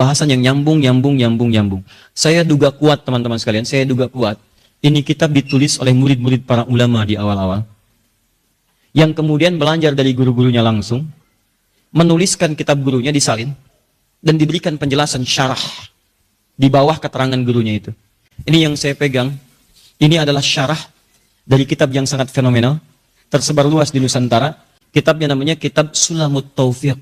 Bahasan yang nyambung. Saya duga kuat teman-teman sekalian, saya duga kuat. Ini kitab ditulis oleh murid-murid para ulama di awal-awal. Yang kemudian belajar dari guru-gurunya langsung. Menuliskan kitab gurunya disalin. Dan diberikan penjelasan syarah. Di bawah keterangan gurunya itu. Ini yang saya pegang. Ini adalah syarah dari kitab yang sangat fenomenal. Tersebar luas di Nusantara. Kitabnya namanya Kitab Sulamut Taufiq.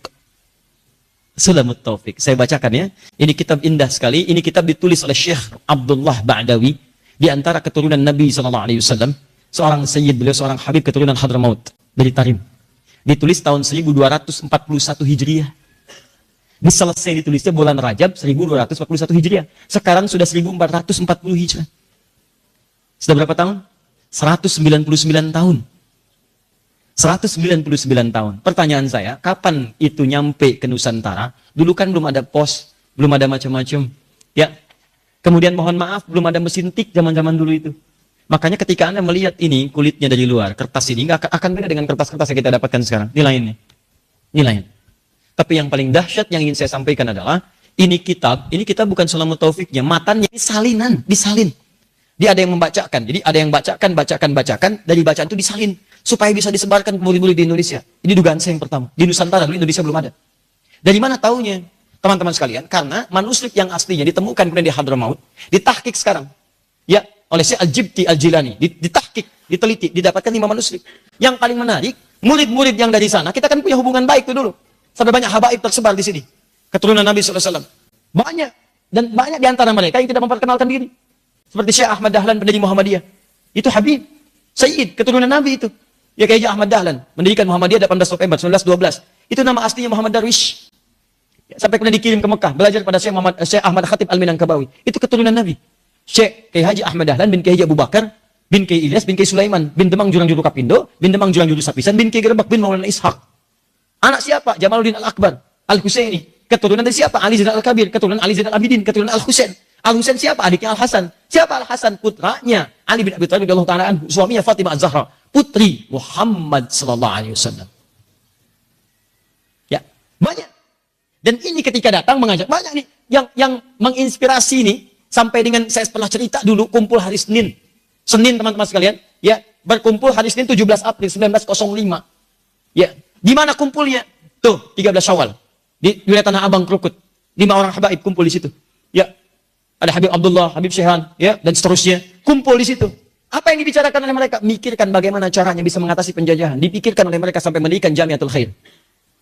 Sulamut Taufiq. Saya bacakan ya. Ini kitab indah sekali. Ini kitab ditulis oleh Syekh Abdullah Ba'dawi. Di antara keturunan Nabi SAW. Seorang sayyid beliau, seorang habib keturunan Hadramaut. Dari Tarim. Ditulis tahun 1241 Hijriah. Diselesai ditulisnya bulan Rajab 1241 Hijriah. Sekarang sudah 1440 Hijrah. Sudah berapa tahun? 199 tahun. 199 tahun. Pertanyaan saya, kapan itu nyampe ke Nusantara? Dulu kan belum ada pos, belum ada macam-macam. Ya. Kemudian mohon maaf, belum ada mesin tik zaman-zaman dulu itu. Makanya ketika Anda melihat ini, kulitnya dari luar, kertas ini nggak akan beda dengan kertas-kertas yang kita dapatkan sekarang. Ini lainnya. Ini lain. Tapi yang paling dahsyat yang ingin saya sampaikan adalah, ini kitab bukan Sulamut Taufiqnya, matanya ini salinan, disalin. Dia ada yang membacakan. Jadi ada yang bacakan, dari bacaan itu disalin. Supaya bisa disebarkan ke murid-murid di Indonesia. Ini dugaan saya yang pertama. Di Nusantara, dulu Indonesia belum ada. Dari mana taunya? Teman-teman sekalian, karena manuskrip yang aslinya ditemukan kemudian di Hadramaut, ditahkik sekarang. Ya, oleh Syekh Al-Jibti Al-Jilani. Ditahkik, diteliti, didapatkan 5 manuskrip. Yang paling menarik, murid-murid yang dari sana, kita kan punya hubungan baik itu dulu. Sampai banyak habaib tersebar di sini. Keturunan Nabi SAW. Banyak. Dan banyak di antara mereka yang tidak memperkenalkan diri. Seperti Syekh Ahmad Dahlan, pendiri Muhammadiyah. Itu Habib, Sayyid, keturunan Nabi itu. Ya Kiai Haji Ahmad Dahlan, mendirikan Muhammadiyah 18 November 1912. Itu nama aslinya Muhammad Darwish. Sampai kemudian dikirim ke Mekah, belajar pada Syekh Ahmad Khatib Al-Minangkabawi. Itu keturunan Nabi. Syekh Kiai Haji Ahmad Dahlan bin Kiai Haji Abu Bakar, bin Kiai Ilyas, bin Kiai Sulaiman, bin Demang Jurang Juru Kapindo, bin Demang Jurang Juru Sapisan, bin Kiai Gerbak, bin Maulana Ishaq. Anak siapa? Jamaluddin Al-Akbar, Al-Husaini. Keturunan dari siapa? Ali Zainal Al-Kabir, keturunan Ali Zainal Abidin, keturunan Al-Husain. Al-Husain siapa? Adiknya Al-Hasan. Siapa Al-Hasan? Putranya Ali bin Abi Thalib radhiyallahu ta'ala anhu, suaminya Fatimah Az-Zahra, putri Muhammad sallallahu alaihi wasallam. Ya, banyak. Dan ini ketika datang mengajak banyak nih yang menginspirasi nih sampai dengan saya pernah cerita dulu kumpul hari Senin. Senin teman-teman sekalian, ya, berkumpul hari Senin 17 April 1905. Ya, di mana kumpulnya? Tuh, 13 Syawal. Di wilayah Tanah Abang Krukut. 5 orang habaib kumpul di situ. Ya. Ada Habib Abdullah, Habib Syekhan, ya, dan seterusnya. Kumpul di situ. Apa yang dibicarakan oleh mereka? Mikirkan bagaimana caranya bisa mengatasi penjajahan. Dipikirkan oleh mereka sampai mendirikan Jamiatul Khair.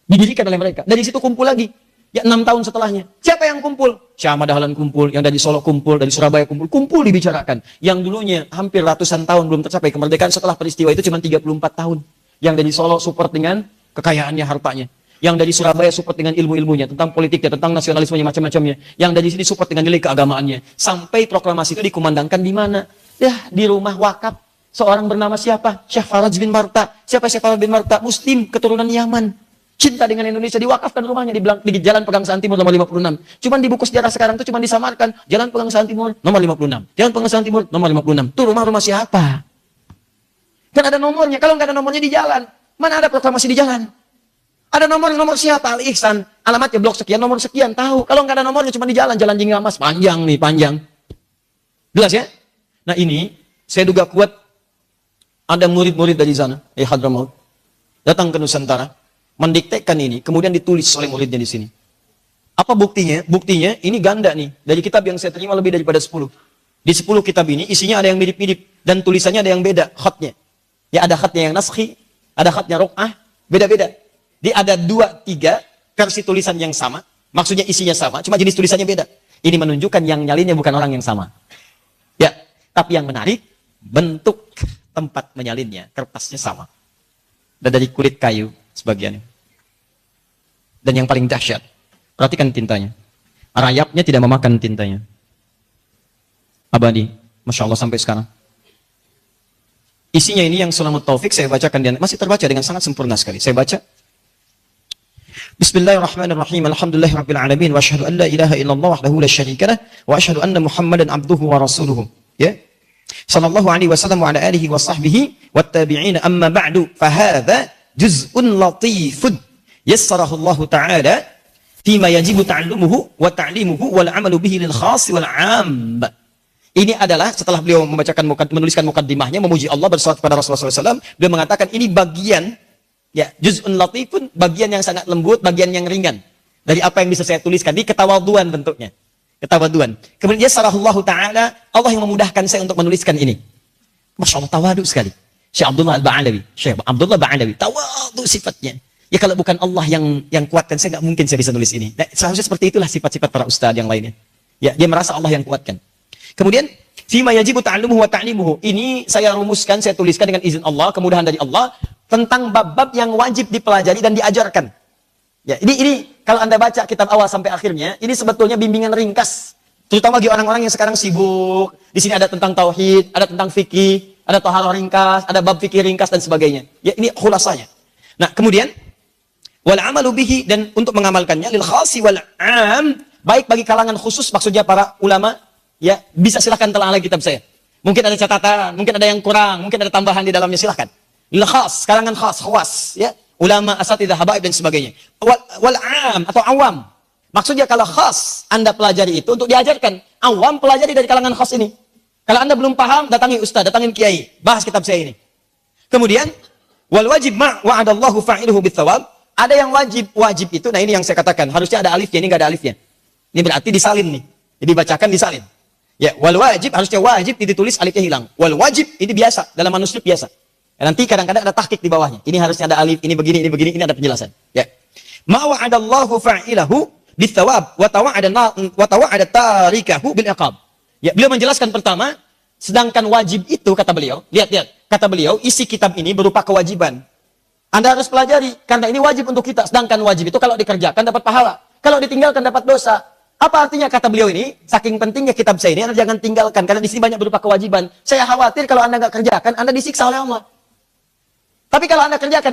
Didirikan oleh mereka. Dari situ kumpul lagi. Ya, 6 tahun setelahnya. Siapa yang kumpul? Syekh Ahmad Dahlan kumpul, yang dari Solo kumpul, dari Surabaya kumpul. Kumpul dibicarakan. Yang dulunya hampir ratusan tahun belum tercapai kemerdekaan, setelah peristiwa itu cuma 34 tahun. Yang dari Solo support dengan kekayaannya, hartanya. Yang dari Surabaya support dengan ilmu-ilmunya, tentang politiknya, tentang nasionalismenya, macam-macamnya. Yang dari sini support dengan nilai keagamaannya. Sampai proklamasi itu dikumandangkan di mana? Ya, di rumah wakaf. Seorang bernama siapa? Syekh Faraj bin Marta. Siapa Syekh Faraj bin Marta? Muslim, keturunan Yaman. Cinta dengan Indonesia, diwakafkan rumahnya di Jalan Pegangsaan Timur nomor 56. Cuman di buku sejarah sekarang itu cuma disamarkan. Jalan Pegangsaan Timur nomor 56. Jalan Pegangsaan Timur nomor 56. Itu rumah-rumah siapa? Kan ada nomornya. Kalau nggak ada nomornya di jalan, mana ada proklamasi di jalan? Ada nomor siapa? Al-Ihsan. Alamatnya blok sekian, nomor sekian. Tahu. Kalau nggak ada nomornya cuma di jalan Jinggamas. Panjang nih, panjang. Jelas ya? Nah ini, saya duga kuat ada murid-murid dari sana, Hadramaut, datang ke Nusantara, mendiktekan ini, kemudian ditulis oleh muridnya di sini. Apa buktinya? Buktinya ini ganda nih. Dari kitab yang saya terima lebih daripada 10. Di 10 kitab ini, isinya ada yang mirip-mirip. Dan tulisannya ada yang beda, khatnya. Ya ada khatnya yang naskhi, ada khatnya ruk'ah, beda-beda. Di ada 2-3 versi tulisan yang sama, maksudnya isinya sama, cuma jenis tulisannya beda. Ini menunjukkan yang nyalinnya bukan orang yang sama. Ya, tapi yang menarik, bentuk tempat menyalinnya, kertasnya sama. Dan dari kulit kayu sebagiannya. Dan yang paling dahsyat, perhatikan tintanya. Rayapnya tidak memakan tintanya. Abadi, Masya Allah sampai sekarang. Isinya ini yang Sulamut Taufiq saya bacakan, masih terbaca dengan sangat sempurna sekali. Saya baca. Bismillahirrahmanirrahim. Alhamdulillahirabbil alamin wa asyhadu an la ilaha illallah wahdahu la syarika lah wa asyhadu anna Muhammadan abduhu wa rasuluhu. Ya. Sallallahu alaihi wasallam wa ala alihi wa sahbihi wat tabi'in amma ba'du fa hadha juz'un latifun yassarahu Allah taala fima yajibu ta'allumuhu wa ta'limuhu wal 'amalu bihi lil khas wal 'am. Ini adalah setelah beliau menuliskan mukaddimahnya memuji Allah bersalawat kepada Rasulullah SAW, beliau mengatakan ini bagian ya juz'un latifun, bagian yang sangat lembut, bagian yang ringan dari apa yang bisa saya tuliskan. Di ketawaduan bentuknya. Ketawaduan. Kemudian sarahullahu taala, Allah yang memudahkan saya untuk menuliskan ini. Masya Allah, tawadu sekali. Syekh Abdullah Ba'alawi, tawadu sifatnya. Ya kalau bukan Allah yang kuatkan, saya nggak mungkin saya bisa nulis ini. Nah, seharusnya seperti itulah sifat-sifat para ustadz yang lainnya. Ya, dia merasa Allah yang kuatkan. Kemudian, fima yajibu ta'allumuhu wa ta'limuhu. Ini saya rumuskan, saya tuliskan dengan izin Allah, kemudahan dari Allah, tentang bab-bab yang wajib dipelajari dan diajarkan. Ya, ini kalau Anda baca kitab awal sampai akhirnya, ini sebetulnya bimbingan ringkas. Terutama bagi orang-orang yang sekarang sibuk. Di sini ada tentang tauhid, ada tentang fikih, ada taharah ringkas, ada bab fikih ringkas dan sebagainya. Ya, ini khulasanya. Nah, kemudian wal amalu bihi, dan untuk mengamalkannya lil khasi wal am, baik bagi kalangan khusus, maksudnya para ulama, ya, bisa silahkan telah lagi kitab saya. Mungkin ada catatan, mungkin ada yang kurang, mungkin ada tambahan di dalamnya, silahkan. Lil khas, kalangan khas, khawas, ya, ulama, asatidzah, habaib dan sebagainya. Wal am atau awam. Maksudnya kalau khas Anda pelajari itu untuk diajarkan, awam pelajari dari kalangan khas ini. Kalau Anda belum paham, datangi ustaz, datangin kiai, bahas kitab saya ini. Kemudian wal wajib ma wa'adallahu fa'iluhu bitsawab. Ada yang wajib itu, nah ini yang saya katakan, harusnya ada alifnya, ini enggak ada alifnya. Ini berarti disalin nih. Jadi bacakan disalin. Ya, wal wajib, harusnya wajib ditulis alifnya hilang. Wal wajib ini biasa, dalam manuskrip biasa. Ya, nanti kadang-kadang ada tahqiq di bawahnya. Ini harusnya ada alif, ini begini, ini ada penjelasan. Ya. Ma wa'adallahu fa'ilahu bitsawab wa tawa'ada tarikahu bil iqab. Ya, beliau menjelaskan pertama, sedangkan wajib itu kata beliau, lihat, kata beliau, isi kitab ini berupa kewajiban. Anda harus pelajari karena ini wajib untuk kita. Sedangkan wajib itu kalau dikerjakan dapat pahala, kalau ditinggalkan dapat dosa. Apa artinya kata beliau ini? Saking pentingnya kitab saya ini, Anda jangan tinggalkan karena di sini banyak berupa kewajiban. Saya khawatir kalau Anda nggak kerjakan, Anda disiksa oleh Allah. Tapi kalau Anda kerjakan